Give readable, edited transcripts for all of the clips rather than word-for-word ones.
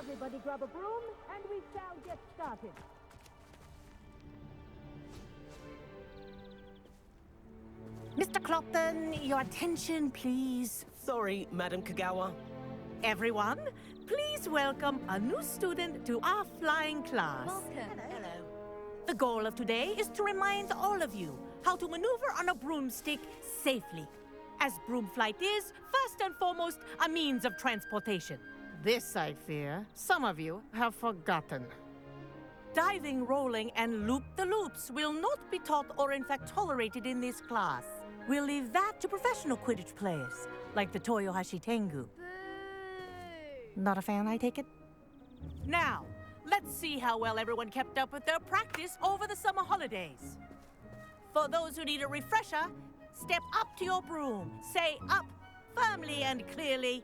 Everybody grab a broom, and we shall get started. Mr. Clopton, your attention, please. Sorry, Madam Kagawa. Everyone, please welcome a new student to our flying class. Welcome. Hello. The goal of today is to remind all of you how to maneuver on a broomstick safely, as broom flight is, first and foremost, a means of transportation. This, I fear, some of you have forgotten. Diving, rolling, and loop-the-loops will not be taught or in fact tolerated in this class. We'll leave that to professional Quidditch players, like the Toyohashi Tengu. Not a fan, I take it? Now, let's see how well everyone kept up with their practice over the summer holidays. For those who need a refresher, step up to your broom, say up firmly and clearly,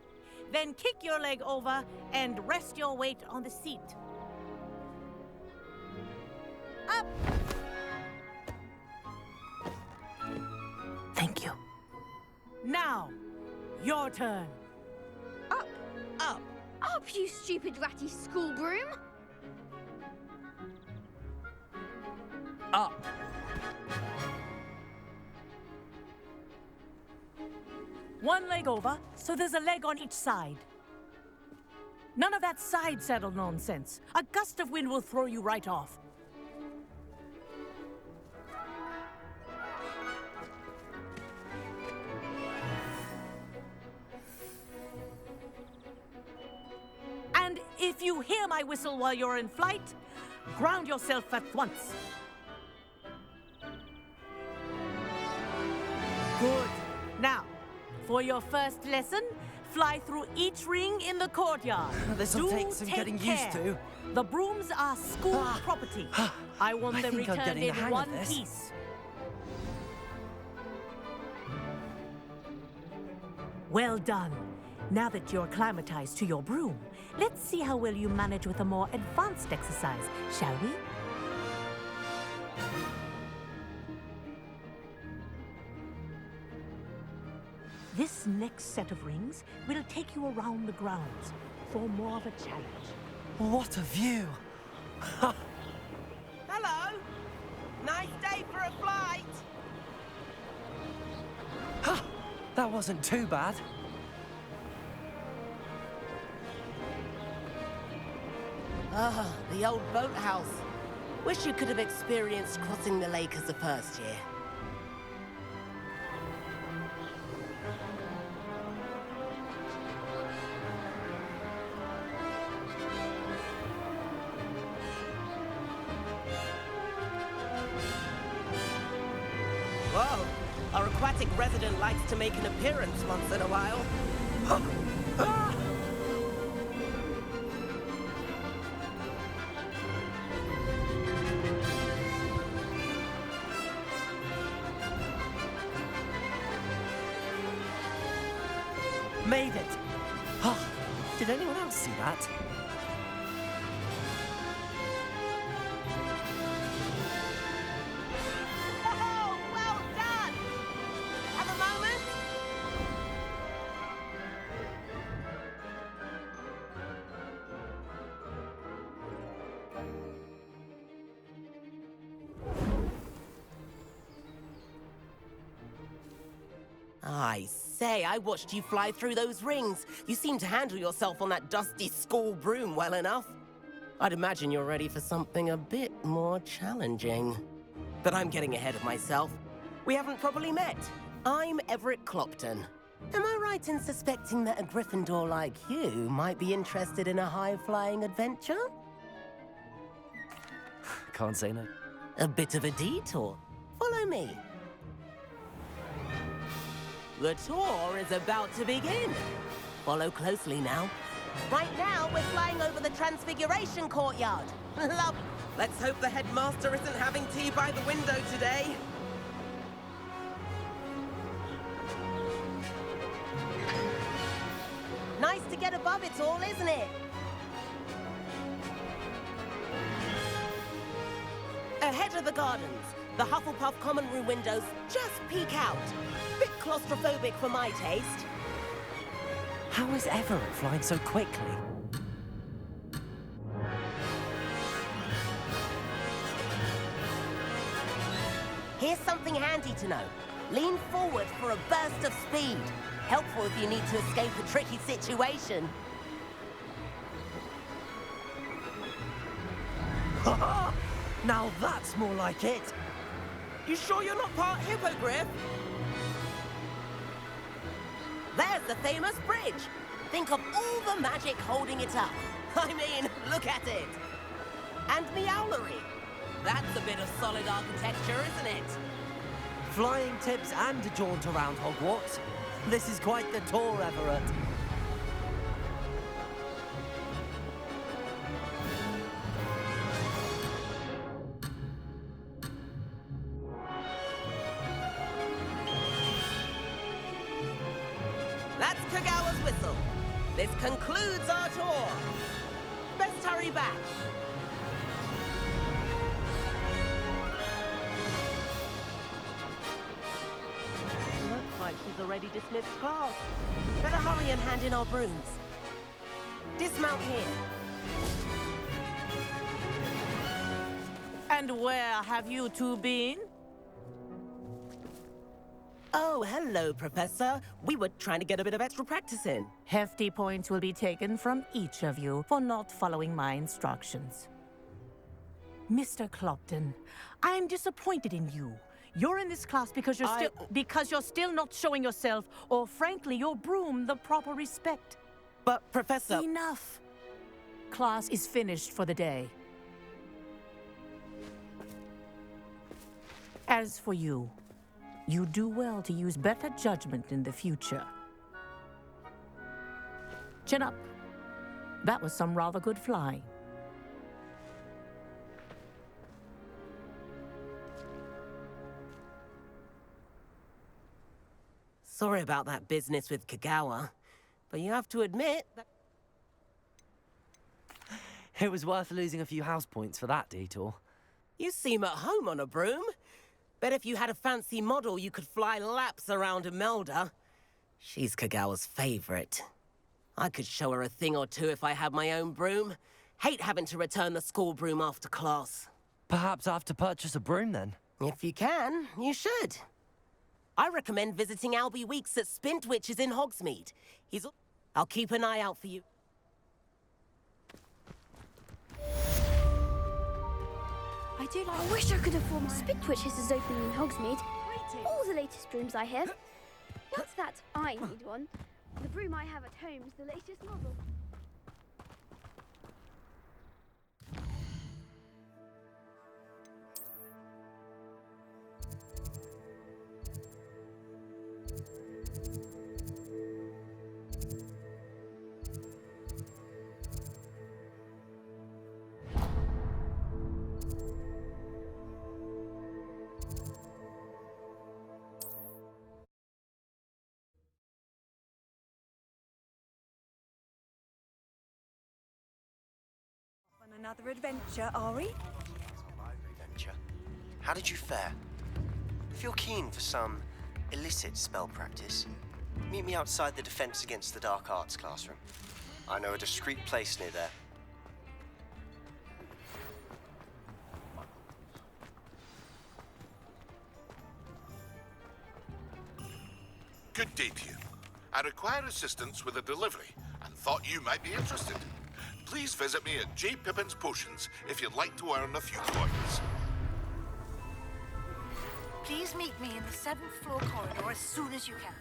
then kick your leg over and rest your weight on the seat. Up! Thank you. Now, your turn. Up! Up. Up, you stupid ratty school broom! Up. One leg over, so there's a leg on each side. None of that side saddle nonsense. A gust of wind will throw you right off. And if you hear my whistle while you're in flight, ground yourself at once. Good. Now, for your first lesson, fly through each ring in the courtyard. This'll take some getting used to. The brooms are school property. I want I them think I'm returned getting the in hang of one this. piece. Well done. Now that you're acclimatized to your broom, let's see how well you manage with a more advanced exercise, shall we? This next set of rings will take you around the grounds for more of a challenge. What a view. Hello. Nice day for a flight. That wasn't too bad. Ah, the old boathouse. Wish you could have experienced crossing the lake as a first year. Whoa, our aquatic resident likes to make an appearance once in a while. Made it. Did anyone else see that? Oh, well done! Have a moment? I say, I watched you fly through those rings. You seem to handle yourself on that dusty school broom well enough. I'd imagine you're ready for something a bit more challenging. But I'm getting ahead of myself. We haven't properly met. I'm Everett Clopton. Am I right in suspecting that a Gryffindor like you might be interested in a high-flying adventure? Can't say no. A bit of a detour. Follow me. The tour is about to begin. Follow closely now. Right now, we're flying over the Transfiguration Courtyard. Love. Let's hope the headmaster isn't having tea by the window today. Nice to get above it all, isn't it? Ahead of the gardens, the Hufflepuff common room windows just peek out. Bit claustrophobic for my taste. How is Everett flying so quickly? Here's something handy to know. Lean forward for a burst of speed. Helpful if you need to escape a tricky situation. Now that's more like it. You sure you're not part hippogriff? There's the famous bridge. Think of all the magic holding it up. I mean, look at it. And Meowlery. That's a bit of solid architecture, isn't it? Flying tips and a jaunt around Hogwarts. This is quite the tour, Everett. That's Kagawa's whistle. This concludes our tour. Best hurry back. Looks like she's already dismissed class. Better hurry and hand in our brooms. Dismount here. And where have you two been? Oh, hello, Professor. We were trying to get a bit of extra practice in. Hefty points will be taken from each of you for not following my instructions. Mr. Clopton, I'm disappointed in you. You're in this class because you're still not showing yourself, or frankly, your broom, the proper respect. But, Professor... Enough. Class is finished for the day. As for you, you do well to use better judgment in the future. Chin up. That was some rather good flying. Sorry about that business with Kagawa, but you have to admit that... It was worth losing a few house points for that detour. You seem at home on a broom. Bet if you had a fancy model, you could fly laps around Imelda. She's Kagawa's favorite. I could show her a thing or two if I had my own broom. Hate having to return the school broom after class. Perhaps I have to purchase a broom then. If you can, you should. I recommend visiting Albie Weeks at Spint Witches in Hogsmeade. I'll keep an eye out for you. I wish I could afford my... Spitwitches is opening in Hogsmeade. All the latest brooms I have. What's that? I need one. The broom I have at home is the latest model. Another adventure, are we? Adventure. How did you fare? If you're keen for some illicit spell practice, meet me outside the Defense Against the Dark Arts classroom. I know a discreet place near there. Good day to you. I require assistance with a delivery and thought you might be interested. Please visit me at J. Pippin's Potions if you'd like to earn a few coins. Please meet me in the 7th floor corridor as soon as you can.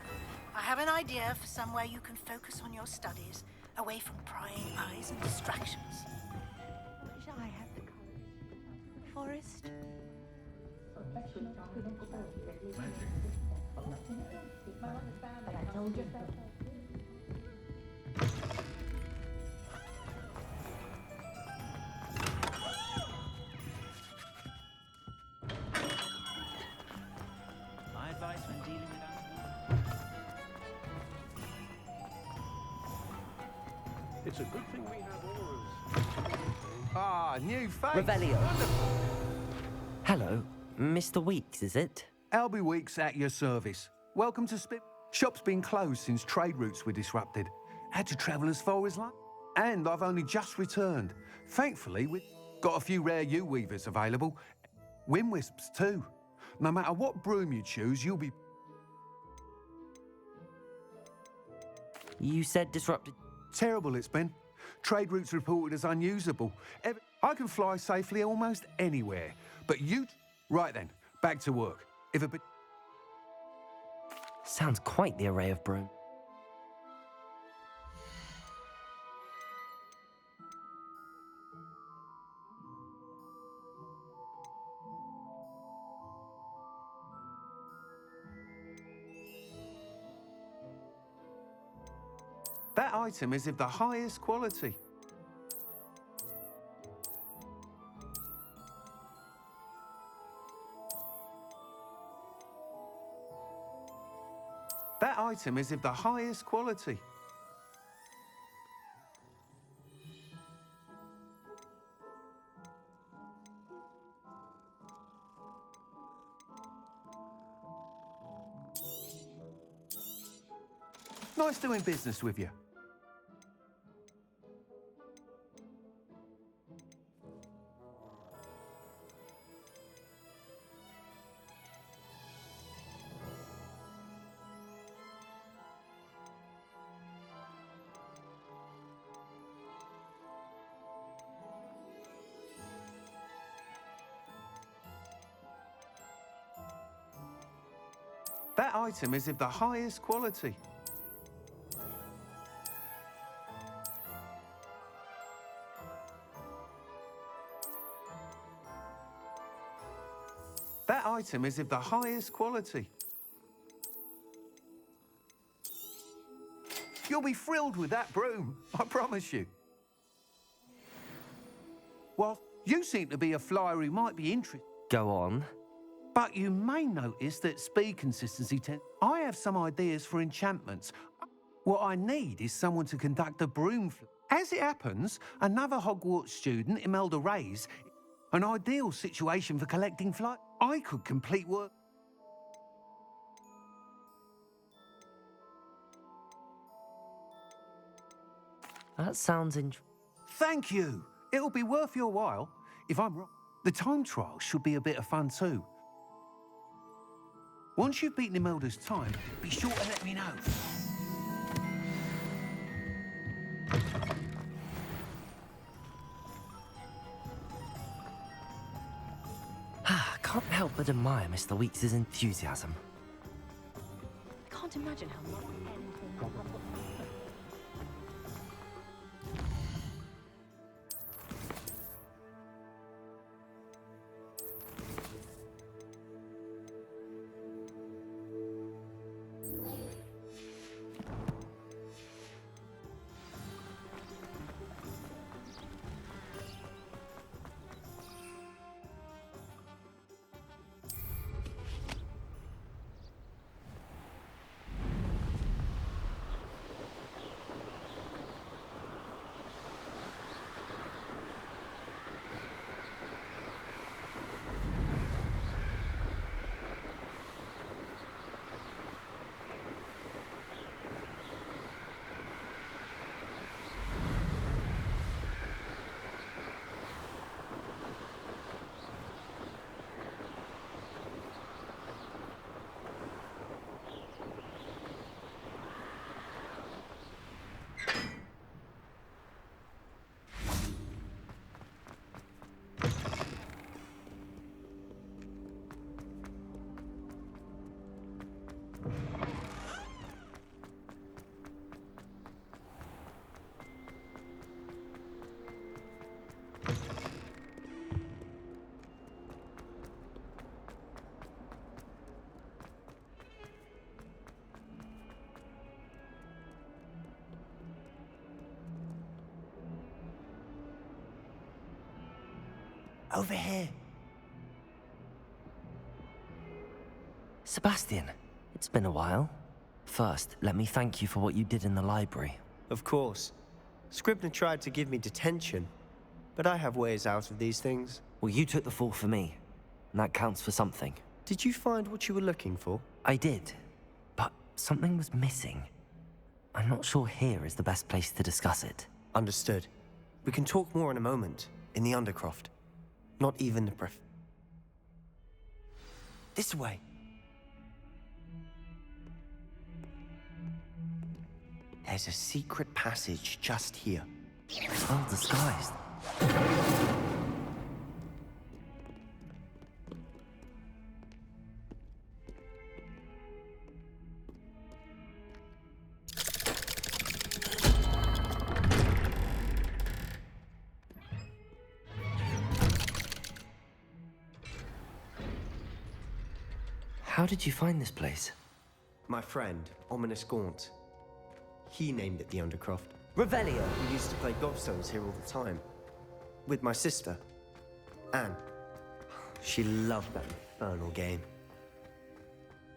I have an idea for somewhere you can focus on your studies, away from prying eyes and distractions. Wish I had the courage. Forest. My advice when dealing with animals. It's a good thing we have oars. Ah, new face. Revelio. Hello, Mr. Weeks, is it? Albie Weeks at your service. Welcome to Spit. Shop's been closed since trade routes were disrupted. Had to travel as far as London. And I've only just returned. Thankfully, we've got a few rare U-weavers available. Wind wisps, too. No matter what broom you choose, you'll be... You said disrupted. Terrible it's been. Trade routes reported as unusable. I can fly safely almost anywhere. But you... Right then, back to work. If a bit... Sounds quite the array of broom. That item is of the highest quality. That item is of the highest quality. Nice doing business with you. That item is of the highest quality. That item is of the highest quality. You'll be thrilled with that broom, I promise you. Well, you seem to be a flyer who might be interested. Go on. But you may notice that speed consistency I have some ideas for enchantments. What I need is someone to conduct a broom. As it happens, another Hogwarts student, Imelda Reyes, an ideal situation for collecting flight. I could complete work. That sounds Thank you. It'll be worth your while. If I'm wrong, the time trial should be a bit of fun too. Once you've beaten Imelda's time, be sure to let me know. Can't help but admire Mr. Weeks' enthusiasm. I can't imagine how much Over here. Sebastian, it's been a while. First, let me thank you for what you did in the library. Of course. Scribner tried to give me detention, but I have ways out of these things. Well, you took the fall for me, and that counts for something. Did you find what you were looking for? I did, but something was missing. I'm not sure here is the best place to discuss it. Understood. We can talk more in a moment, in the Undercroft. Not even the This way. There's a secret passage just here. Well disguised. How did you find this place? My friend, Ominous Gaunt. He named it the Undercroft. Revelio! We used to play gobstones here all the time. With my sister, Anne. She loved that infernal game.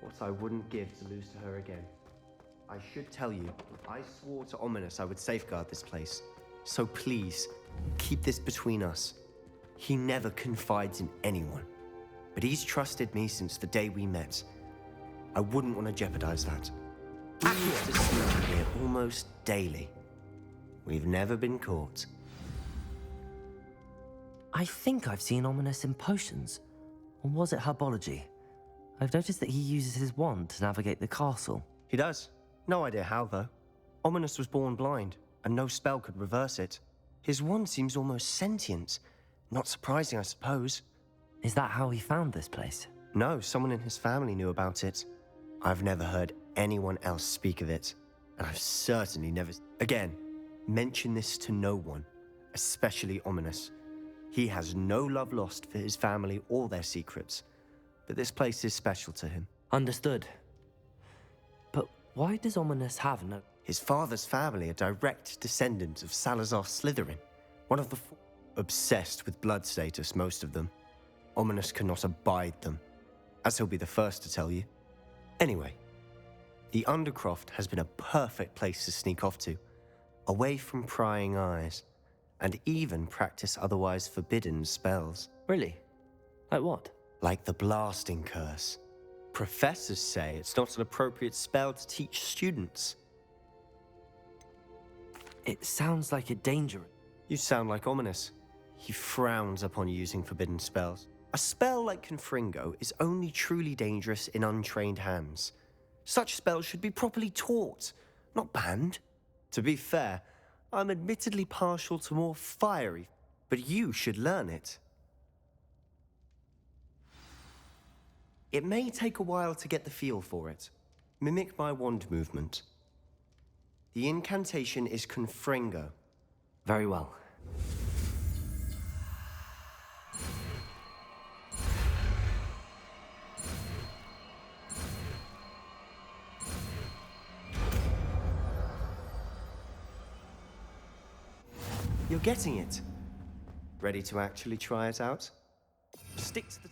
What I wouldn't give to lose to her again. I should tell you, I swore to Ominous I would safeguard this place. So please, keep this between us. He never confides in anyone. But he's trusted me since the day we met. I wouldn't want to jeopardize that. I used to sneak here almost daily. We've never been caught. I think I've seen Ominous in potions. Or was it herbology? I've noticed that he uses his wand to navigate the castle. He does. No idea how, though. Ominous was born blind, and no spell could reverse it. His wand seems almost sentient. Not surprising, I suppose. Is that how he found this place? No, someone in his family knew about it. I've never heard anyone else speak of it. And I've certainly never... Again, mention this to no one, especially Ominous. He has no love lost for his family or their secrets. But this place is special to him. Understood. But why does Ominous have no... His father's family are direct descendants of Salazar Slytherin, one of the four. Obsessed with blood status, most of them. Ominous cannot abide them, as he'll be the first to tell you. Anyway, the Undercroft has been a perfect place to sneak off to, away from prying eyes, and even practice otherwise forbidden spells. Really? Like what? Like the blasting curse. Professors say it's not an appropriate spell to teach students. It sounds like a danger. You sound like Ominous. He frowns upon using forbidden spells. A spell like Confringo is only truly dangerous in untrained hands. Such spells should be properly taught, not banned. To be fair, I'm admittedly partial to more fiery, but you should learn it. It may take a while to get the feel for it. Mimic my wand movement. The incantation is Confringo. Very well. You're getting it. Ready to actually try it out? Stick to the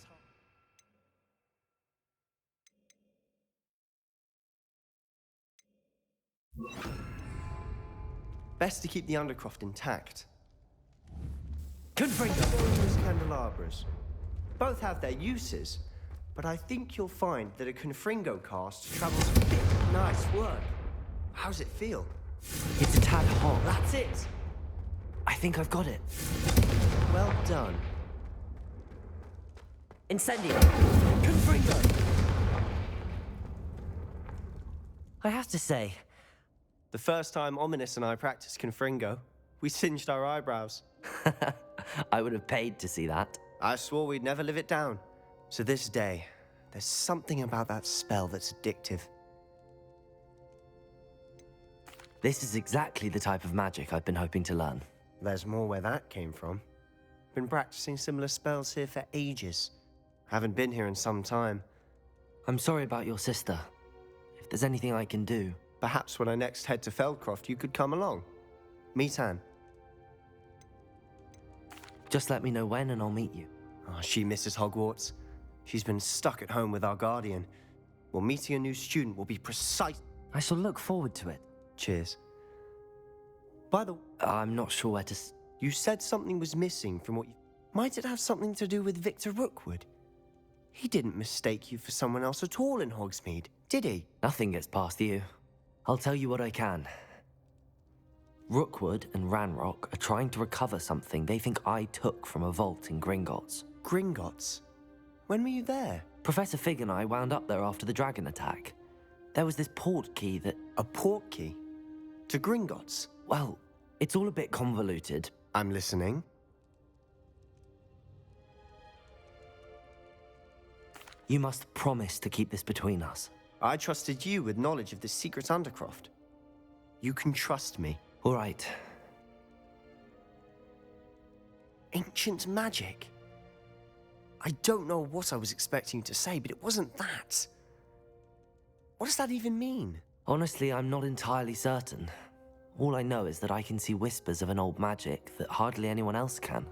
target. Best to keep the Undercroft intact. Confringo! Those candelabras. Both have their uses, but I think you'll find that a Confringo cast travels a bit. Nice work. How's it feel? It's a tad hot. That's it! I think I've got it. Well done. Incendio! Confringo! I have to say... The first time Ominous and I practiced Confringo, we singed our eyebrows. I would have paid to see that. I swore we'd never live it down. To this day, there's something about that spell that's addictive. This is exactly the type of magic I've been hoping to learn. There's more where that came from. Been practicing similar spells here for ages. Haven't been here in some time. I'm sorry about your sister. If there's anything I can do... Perhaps when I next head to Feldcroft, you could come along. Meet Anne. Just let me know when and I'll meet you. Oh, she misses Hogwarts. She's been stuck at home with our guardian. Well, meeting a new student will be precise. I shall look forward to it. Cheers. By the way... I'm not sure where to... You said something was missing from what you... Might it have something to do with Victor Rookwood? He didn't mistake you for someone else at all in Hogsmeade, did he? Nothing gets past you. I'll tell you what I can. Rookwood and Ranrock are trying to recover something they think I took from a vault in Gringotts. Gringotts? When were you there? Professor Fig and I wound up there after the dragon attack. There was this port key that... A port key? To Gringotts? Well, it's all a bit convoluted. I'm listening. You must promise to keep this between us. I trusted you with knowledge of the secret Undercroft. You can trust me. All right. Ancient magic? I don't know what I was expecting you to say, but it wasn't that. What does that even mean? Honestly, I'm not entirely certain. All I know is that I can see whispers of an old magic that hardly anyone else can.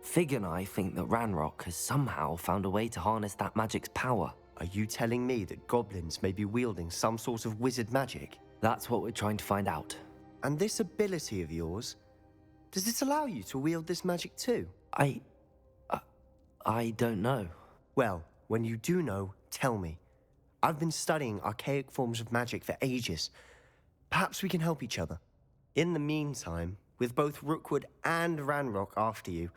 Fig and I think that Ranrock has somehow found a way to harness that magic's power. Are you telling me that goblins may be wielding some sort of wizard magic? That's what we're trying to find out. And this ability of yours, does it allow you to wield this magic too? I don't know. Well, when you do know, tell me. I've been studying archaic forms of magic for ages. Perhaps we can help each other. In the meantime, with both Rookwood and Ranrock after you,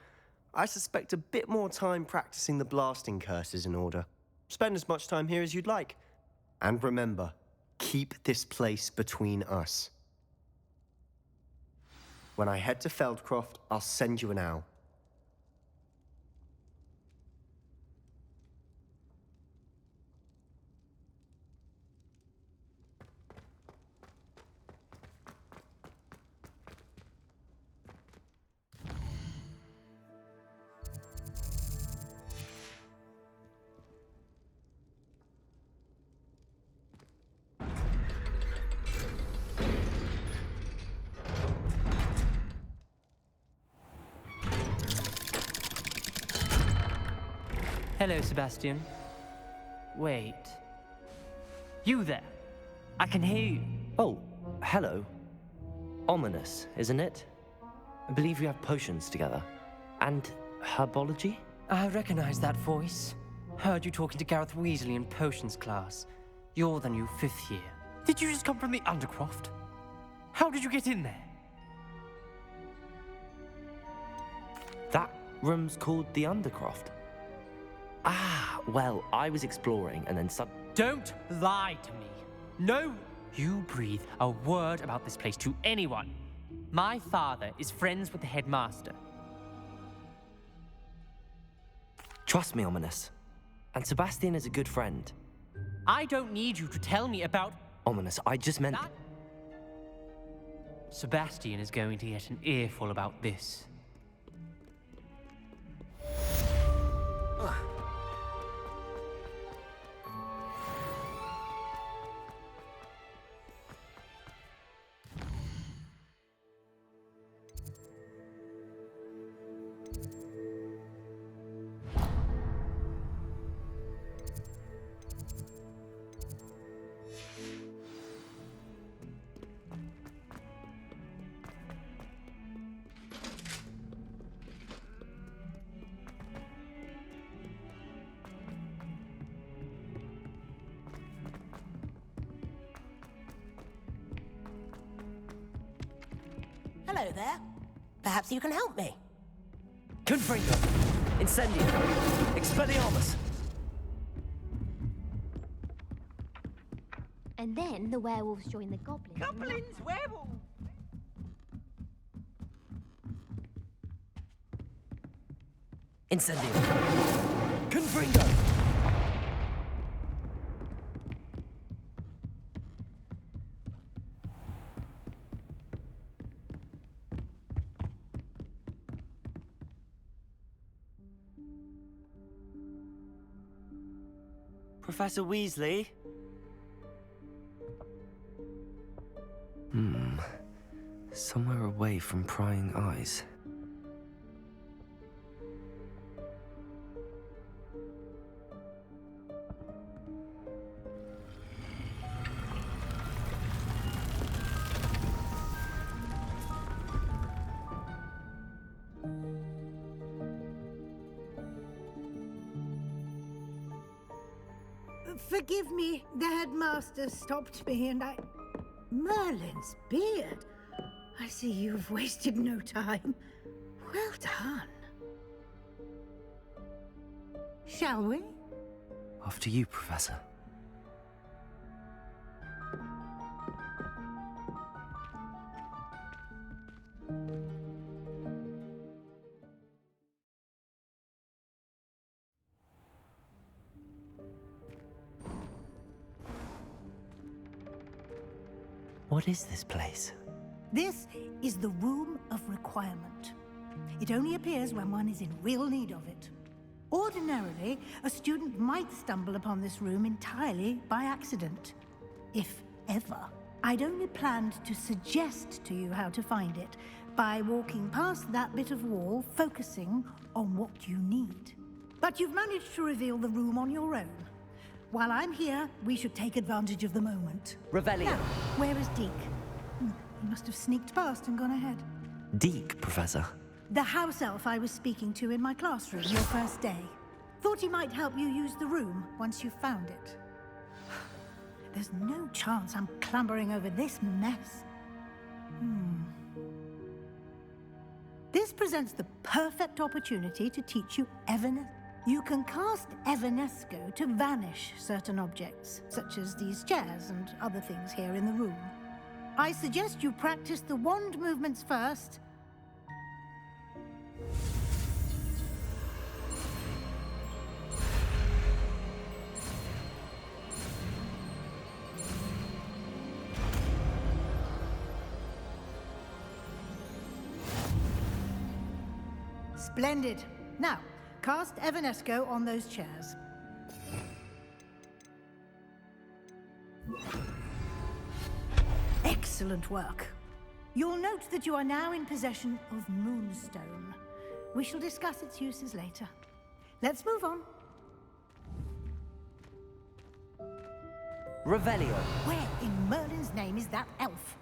I suspect a bit more time practicing the blasting curse is in order. Spend as much time here as you'd like. And remember, keep this place between us. When I head to Feldcroft, I'll send you an owl. Hello, Sebastian. Wait. You there? I can hear you. Oh, hello. Ominous, isn't it? I believe we have potions together. And herbology? I recognize that voice. Heard you talking to Gareth Weasley in potions class. You're the new 5th year. Did you just come from the Undercroft? How did you get in there? That room's called the Undercroft. Ah, well, I was exploring and then Don't lie to me. No, you breathe a word about this place to anyone. My father is friends with the headmaster. Trust me, Ominous. And Sebastian is a good friend. I don't need you to tell me about... Ominous, I just meant... That... Sebastian is going to get an earful about this. Hello there. Perhaps you can help me. Confringo! Incendio! Expelliarmus! And then the werewolves join the goblins. Goblins, werewolves! Incendio! Confringo! Professor Weasley? Somewhere away from prying eyes. Forgive me, the headmaster stopped me and I... Merlin's beard. I see you've wasted no time. Well done. Shall we? After you, Professor. What is this place? This is the Room of Requirement. It only appears when one is in real need of it. Ordinarily, a student might stumble upon this room entirely by accident, if ever. I'd only planned to suggest to you how to find it by walking past that bit of wall, focusing on what you need. But you've managed to reveal the room on your own. While I'm here, we should take advantage of the moment. Revelio. Now, where is Deke? He must have sneaked past and gone ahead. Deke, Professor. The house elf I was speaking to in my classroom your first day. Thought he might help you use the room once you found it. There's no chance I'm clambering over this mess. This presents the perfect opportunity to teach you Evanesco. You can cast Evanesco to vanish certain objects, such as these chairs and other things here in the room. I suggest you practice the wand movements first. Splendid. Now, cast Evanesco on those chairs. Excellent work. You'll note that you are now in possession of Moonstone. We shall discuss its uses later. Let's move on. Revelio. Where in Merlin's name is that elf?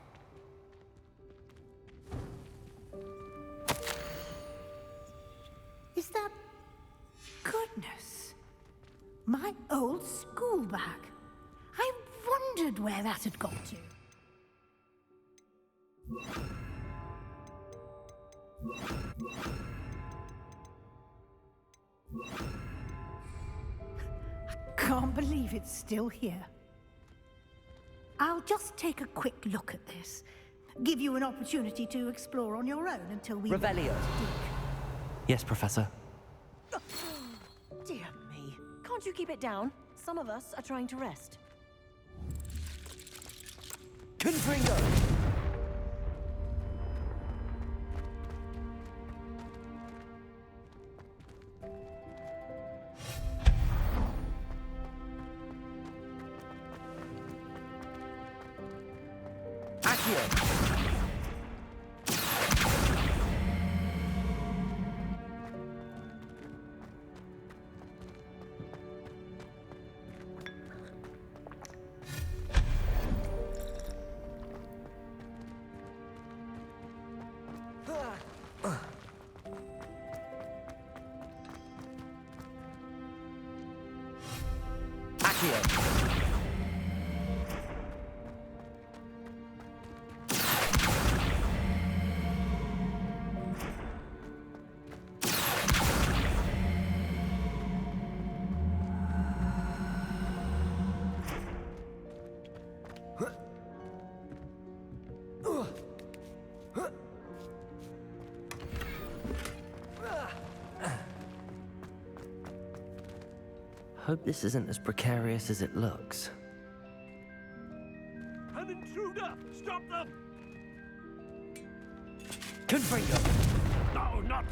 Is that... Goodness. My old school bag. I wondered where that had got to. I can't believe it's still here. I'll just take a quick look at this. Give you an opportunity to explore on your own until we... Revelio. Yes, Professor. Dear me. Can't you keep it down? Some of us are trying to rest. Confringo! Hope this isn't as precarious as it looks. An intruder! Stop them! Confringo! No, not...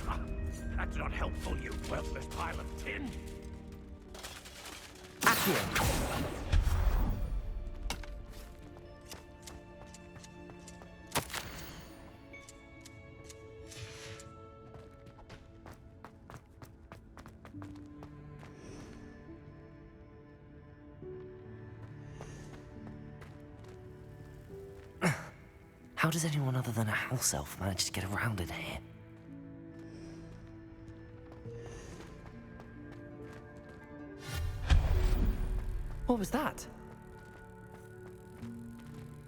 That's not helpful, you worthless pile of tin! Accio! How does anyone other than a house elf manage to get around in here? What was that?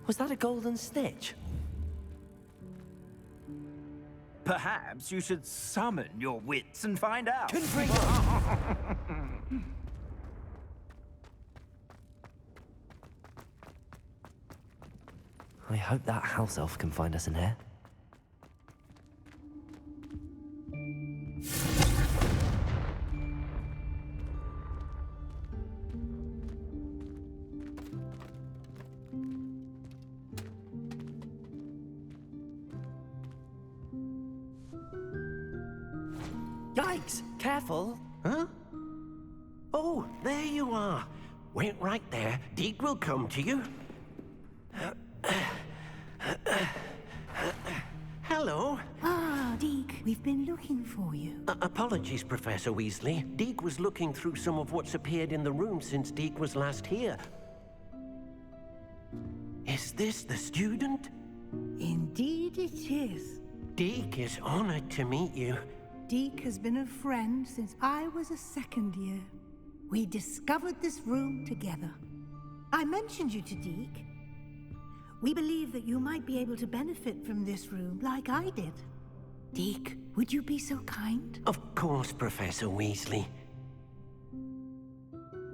Was that a golden snitch? Perhaps you should summon your wits and find out. Confringo! I hope that house elf can find us in here. Yikes! Careful! Huh? Oh, there you are. Wait right there. Deke will come to you. Hello. Ah, Deke, we've been looking for you. Apologies, Professor Weasley. Deke was looking through some of what's appeared in the room since Deke was last here. Is this the student? Indeed it is. Deke is honored to meet you. Deke has been a friend since I was a second year. We discovered this room together. I mentioned you to Deke. We believe that you might be able to benefit from this room like I did. Deke, would you be so kind? Of course, Professor Weasley.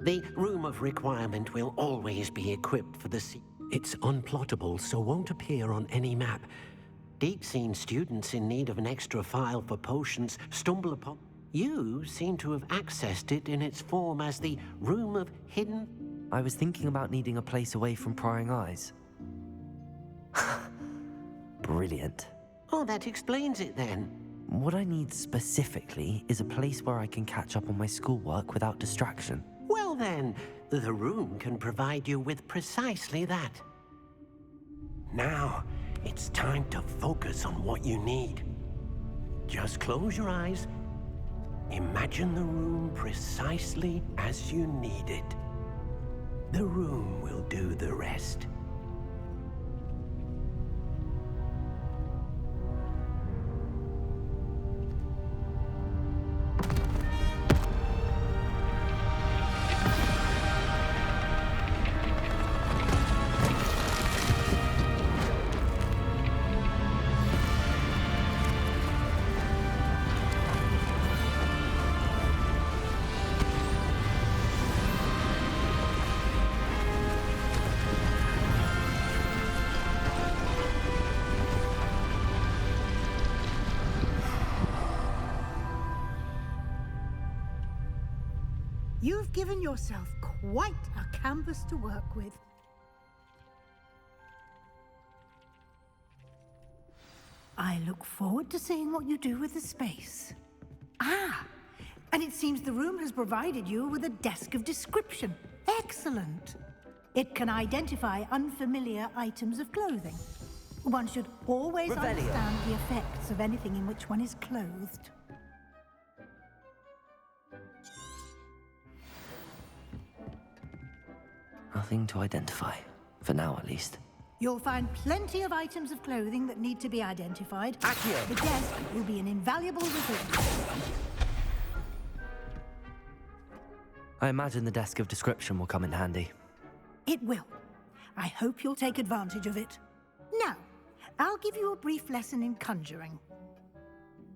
The Room of Requirement will always be equipped for the sea. It's unplottable, so won't appear on any map. Deke's seen students in need of an extra file for potions stumble upon. You seem to have accessed it in its form as the Room of Hidden... I was thinking about needing a place away from prying eyes. Brilliant. Oh, that explains it then. What I need specifically is a place where I can catch up on my schoolwork without distraction. Well then, the room can provide you with precisely that. Now, it's time to focus on what you need. Just close your eyes. Imagine the room precisely as you need it. The room will do the rest. You've given yourself quite a canvas to work with. I look forward to seeing what you do with the space. Ah, and it seems the room has provided you with a desk of description. Excellent. It can identify unfamiliar items of clothing. One should always understand the effects of anything in which one is clothed. Nothing to identify. For now, at least. You'll find plenty of items of clothing that need to be identified. Accio. The desk will be an invaluable resource. I imagine the desk of description will come in handy. It will. I hope you'll take advantage of it. Now, I'll give you a brief lesson in conjuring.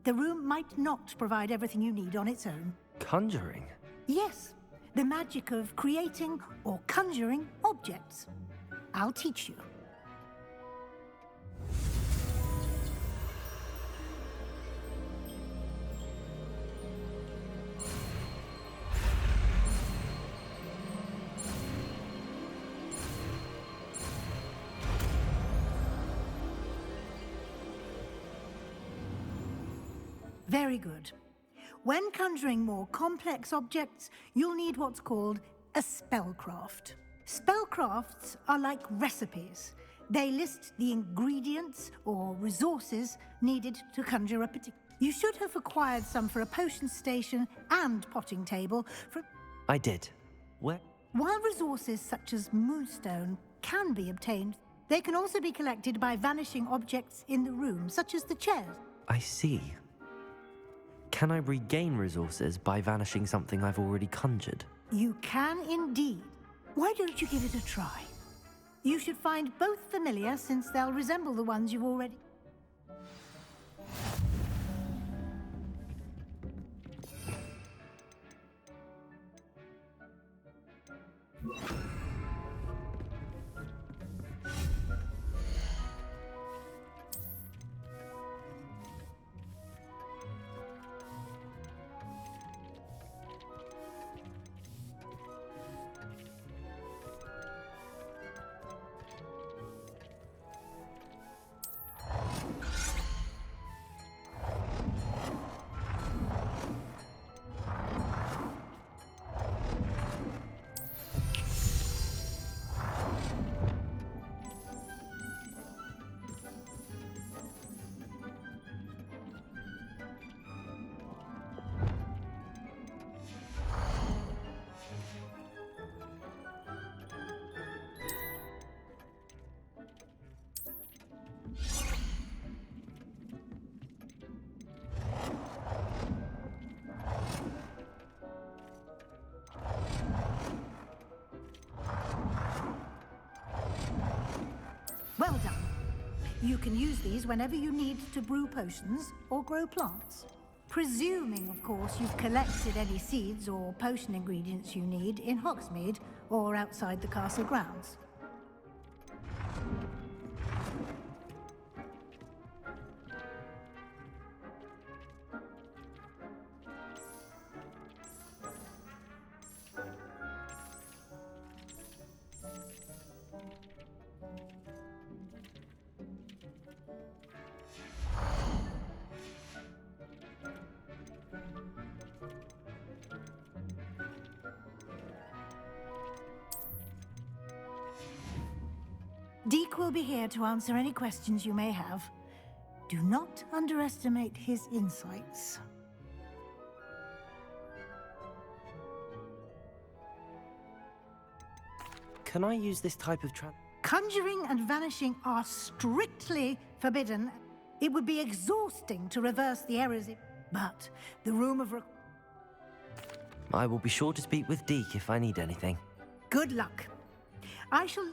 The room might not provide everything you need on its own. Conjuring? Yes, the magic of creating or conjuring objects. I'll teach you. Very good. When conjuring more complex objects, you'll need what's called a spellcraft. Spellcrafts are like recipes. They list the ingredients or resources needed to conjure a particular... You should have acquired some for a potion station and potting table from... I did. Where? While resources such as moonstone can be obtained, they can also be collected by vanishing objects in the room, such as the chairs. I see. Can I regain resources by vanishing something I've already conjured? You can indeed. Why don't you give it a try? You should find both familiar, since they'll resemble the ones you've already... You can use these whenever you need to brew potions or grow plants. Presuming, of course, you've collected any seeds or potion ingredients you need in Hogsmeade or outside the castle grounds. Deke will be here to answer any questions you may have. Do not underestimate his insights. Can I use this type of Conjuring and vanishing are strictly forbidden. It would be exhausting to reverse the errors, but the room of... I will be sure to speak with Deke if I need anything. Good luck. I shall